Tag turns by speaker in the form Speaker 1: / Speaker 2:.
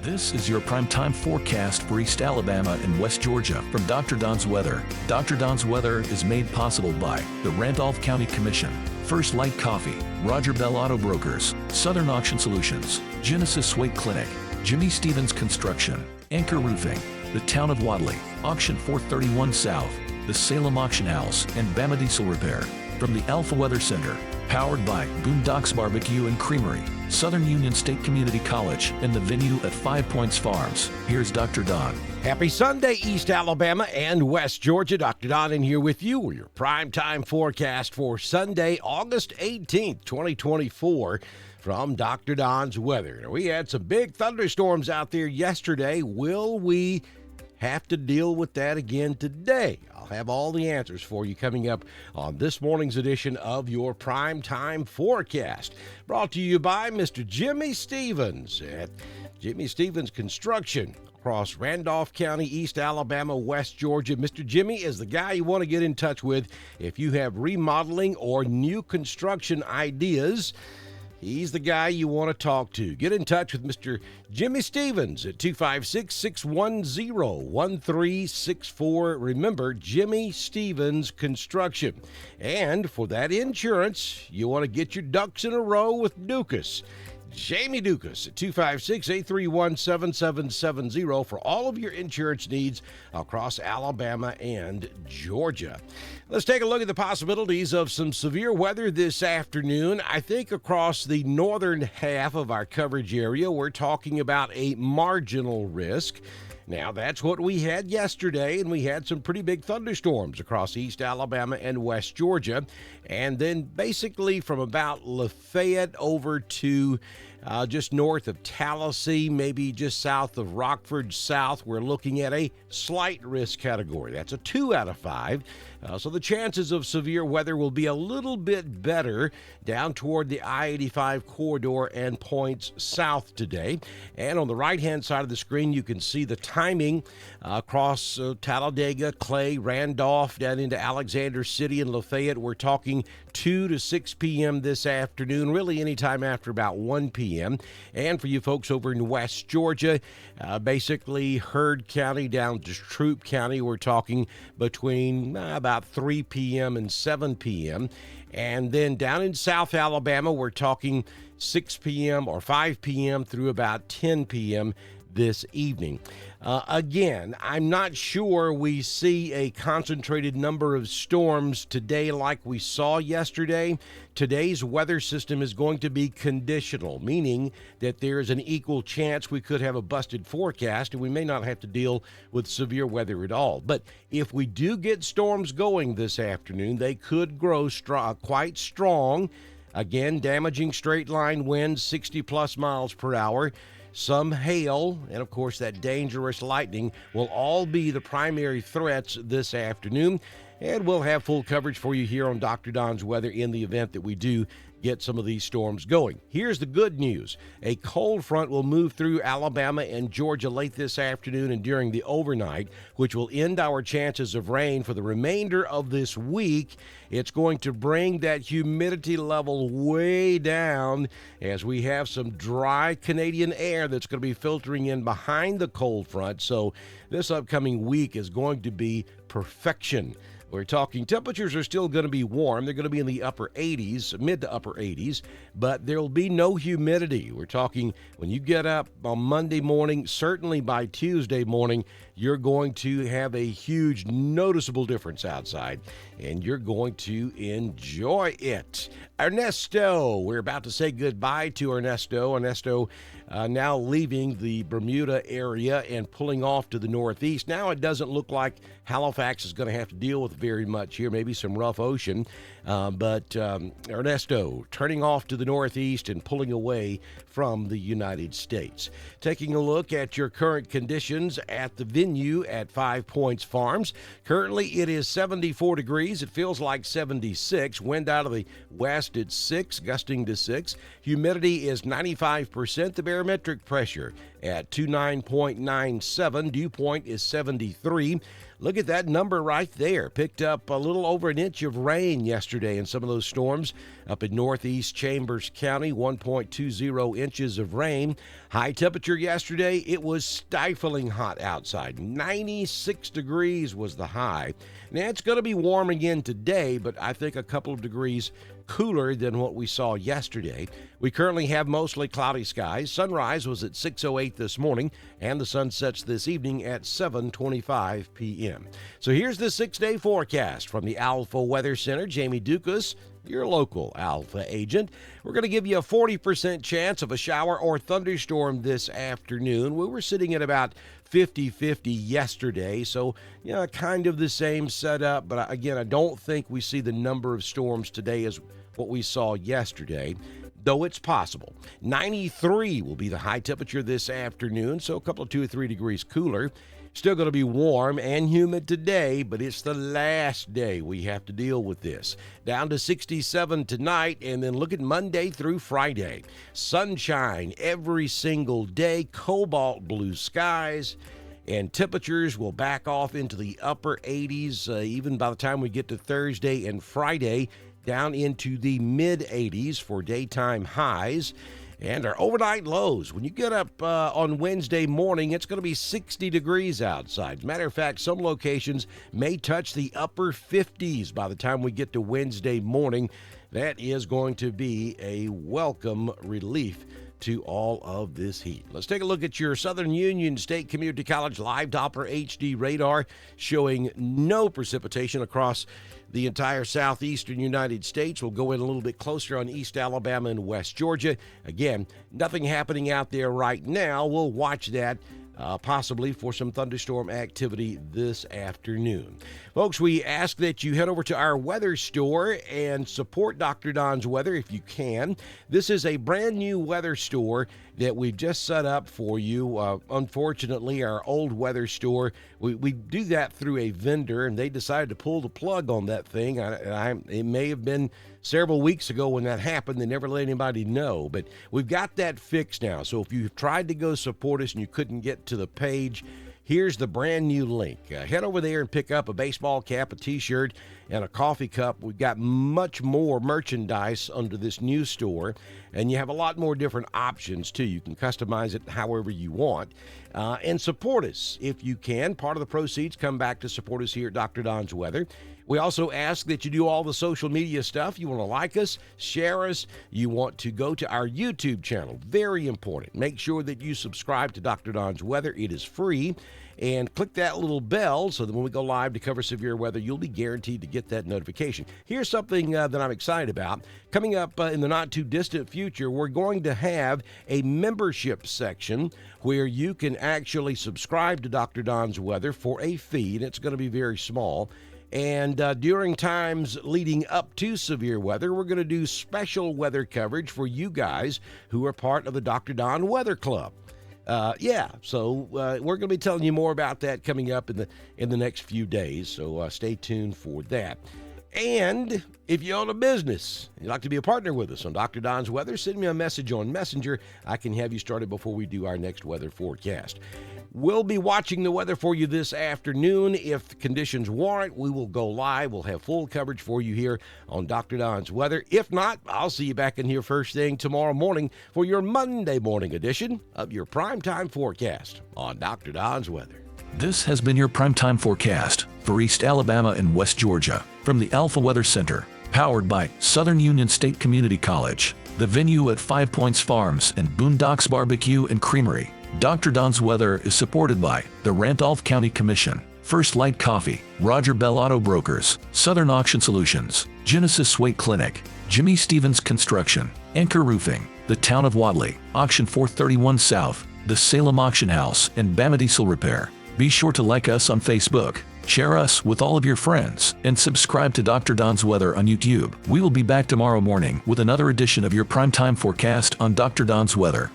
Speaker 1: This is your primetime forecast for East Alabama and West Georgia from Dr. Don's Weather. Dr. Don's Weather is made possible by the Randolph County Commission, First Light Coffee, Roger Bell Auto Brokers, Southern Auction Solutions, Genesis Weight Clinic, Jimmy Stevens Construction, Anchor Roofing, the Town of Wadley, Auction 431 South, the Salem Auction House, and Bama Diesel Repair. From the Alpha Weather Center, powered by Boondocks Barbecue and Creamery, Southern Union State Community College, and the venue at 5 Points Farms. Here's Dr. Don.
Speaker 2: Happy Sunday, East Alabama and West Georgia. Dr. Don in here with you. Your primetime forecast for Sunday, August 18th, 2024 from Dr. Don's Weather. Now, we had some big thunderstorms out there yesterday. Will we have to deal with that again today? I'll have all the answers for you coming up on this morning's edition of your Primetime Forecast. Brought to you by Mr. Jimmy Stevens at Jimmy Stevens Construction across Randolph County, East Alabama, West Georgia. Mr. Jimmy is the guy you want to get in touch with if you have remodeling or new construction ideas. He's the guy you want to talk to. Get in touch with Mr. Jimmy Stevens at 256-610-1364. Remember, Jimmy Stevens Construction. And for that insurance, you want to get your ducks in a row with Dukas. Jamie Dukas at 256-831-7770 for all of your insurance needs across Alabama and Georgia. Let's take a look at the possibilities of some severe weather this afternoon. I think across the northern half of our coverage area, we're talking about a marginal risk. Now, that's what we had yesterday, and we had some pretty big thunderstorms across East Alabama and West Georgia. And then basically from about Lafayette over to just north of Tallahassee, maybe just south of Rockford South, we're looking at a slight risk category. That's a 2 out of 5. So the chances of severe weather will be a little bit better down toward the I-85 corridor and points south today. And on the right-hand side of the screen, you can see the timing across Talladega, Clay, Randolph, down into Alexander City and Lafayette. We're talking 2 to 6 p.m. this afternoon, really anytime after about 1 p.m. And for you folks over in West Georgia, basically Heard County down to Troup County, we're talking between about 3 p.m. and 7 p.m. And then down in South Alabama, we're talking 6 p.m. or 5 p.m. through about 10 p.m. this evening. Again, I'm not sure we see a concentrated number of storms today like we saw yesterday. Today's weather system is going to be conditional, meaning that there's an equal chance we could have a busted forecast and we may not have to deal with severe weather at all. But if we do get storms going this afternoon, they could grow quite strong. Again, damaging straight line winds, 60+ miles per hour. Some hail, and of course that dangerous lightning will all be the primary threats this afternoon. And we'll have full coverage for you here on Dr. Don's Weather in the event that we do get some of these storms going. Here's the good news. A cold front will move through Alabama and Georgia late this afternoon and during the overnight, which will end our chances of rain for the remainder of this week. It's going to bring that humidity level way down as we have some dry Canadian air that's going to be filtering in behind the cold front. So this upcoming week is going to be perfection. We're talking temperatures are still going to be warm. They're going to be in the upper 80s, mid to upper 80s, but there will be no humidity. We're talking when you get up on Monday morning, certainly by Tuesday morning, you're going to have a huge noticeable difference outside, and you're going to enjoy it. Ernesto, we're about to say goodbye to Ernesto. Ernesto now leaving the Bermuda area and pulling off to the northeast. Now it doesn't look like Halifax is going to have to deal with very much here, maybe some rough ocean, but Ernesto turning off to the northeast and pulling away from the United States. Taking a look at your current conditions at the venue at 5 Points Farms. Currently it is 74 degrees. It feels like 76. Wind out of the west at 6, gusting to 6. Humidity is 95%. The barometric pressure at 29.97. Dew point is 73. Look at that number right there. Picked up a little over an inch of rain yesterday in some of those storms up in northeast Chambers County, 1.20 inches of rain. High temperature yesterday, it was stifling hot outside. 96 degrees was the high. Now, it's going to be warm again today, but I think a couple of degrees cooler than what we saw yesterday. We currently have mostly cloudy skies. Sunrise was at 6:08 this morning, and the sun sets this evening at 7:25 p.m. So here's the 6-day forecast from the Alpha Weather Center. Jamie Dukas, your local Alpha agent. We're going to give you a 40% chance of a shower or thunderstorm this afternoon. We were sitting at about 50-50 yesterday, so kind of the same setup, but again, I don't think we see the number of storms today as what we saw yesterday, though it's possible. 93 will be the high temperature this afternoon, so a couple of 2 or 3 degrees cooler. Still going to be warm and humid today, but it's the last day we have to deal with this. Down to 67 tonight, and then look at Monday through Friday. Sunshine every single day, cobalt blue skies, and temperatures will back off into the upper 80s, even by the time we get to Thursday and Friday, down into the mid-80s for daytime highs. And our overnight lows, when you get up on Wednesday morning, it's going to be 60 degrees outside. As a matter of fact, some locations may touch the upper 50s by the time we get to Wednesday morning. That is going to be a welcome relief to all of this heat. Let's take a look at your Southern Union State Community College live Doppler HD radar showing no precipitation across the entire southeastern United States. We'll go in a little bit closer on East Alabama and West Georgia. Again, nothing happening out there right now. We'll watch that possibly for some thunderstorm activity this afternoon. Folks, we ask that you head over to our weather store and support Dr. Don's Weather if you can. This is a brand new weather store that we've just set up for you. Unfortunately, our old weather store, we do that through a vendor, and they decided to pull the plug on that thing. It may have been several weeks ago when that happened. They never let anybody know, but we've got that fixed now. So if you've tried to go support us and you couldn't get to the page, here's the brand new link. Head over there and pick up a baseball cap, a t-shirt, and a coffee cup. We've got much more merchandise under this new store, and you have a lot more different options too. You can customize it however you want, and support us if you can. Part of the proceeds come back to support us here at Dr. Don's Weather. We also ask that you do all the social media stuff. You want to like us, share us. You want to go to our YouTube channel. Very important. Make sure that you subscribe to Dr. Don's Weather. It is free. And click that little bell so that when we go live to cover severe weather, you'll be guaranteed to get that notification. Here's something that I'm excited about. Coming up in the not-too-distant future, we're going to have a membership section where you can actually subscribe to Dr. Don's Weather for a fee, and it's going to be very small. And during times leading up to severe weather, we're going to do special weather coverage for you guys who are part of the Dr. Don Weather Club. So we're going to be telling you more about that coming up in the next few days, so stay tuned for that. And if you own a business, you'd like to be a partner with us on Dr. Don's Weather, send me a message on Messenger. I can have you started before we do our next weather forecast. We'll be watching the weather for you this afternoon. If conditions warrant, we will go live. We'll have full coverage for you here on Dr. Don's Weather. If not, I'll see you back in here first thing tomorrow morning for your Monday morning edition of your primetime forecast on Dr. Don's Weather.
Speaker 1: This has been your primetime forecast for East Alabama and West Georgia from the Alpha Weather Center, powered by Southern Union State Community College, the venue at 5 Points Farms and Boondocks Barbecue and Creamery. Dr. Don's Weather is supported by the Randolph County Commission, First Light Coffee, Roger Bell Auto Brokers, Southern Auction Solutions, Genesis Weight Clinic, Jimmy Stevens Construction, Anchor Roofing, the Town of Wadley, Auction 431 South, the Salem Auction House, and Bama Diesel Repair. Be sure to like us on Facebook, share us with all of your friends, and subscribe to Dr. Don's Weather on YouTube. We will be back tomorrow morning with another edition of your primetime forecast on Dr. Don's Weather.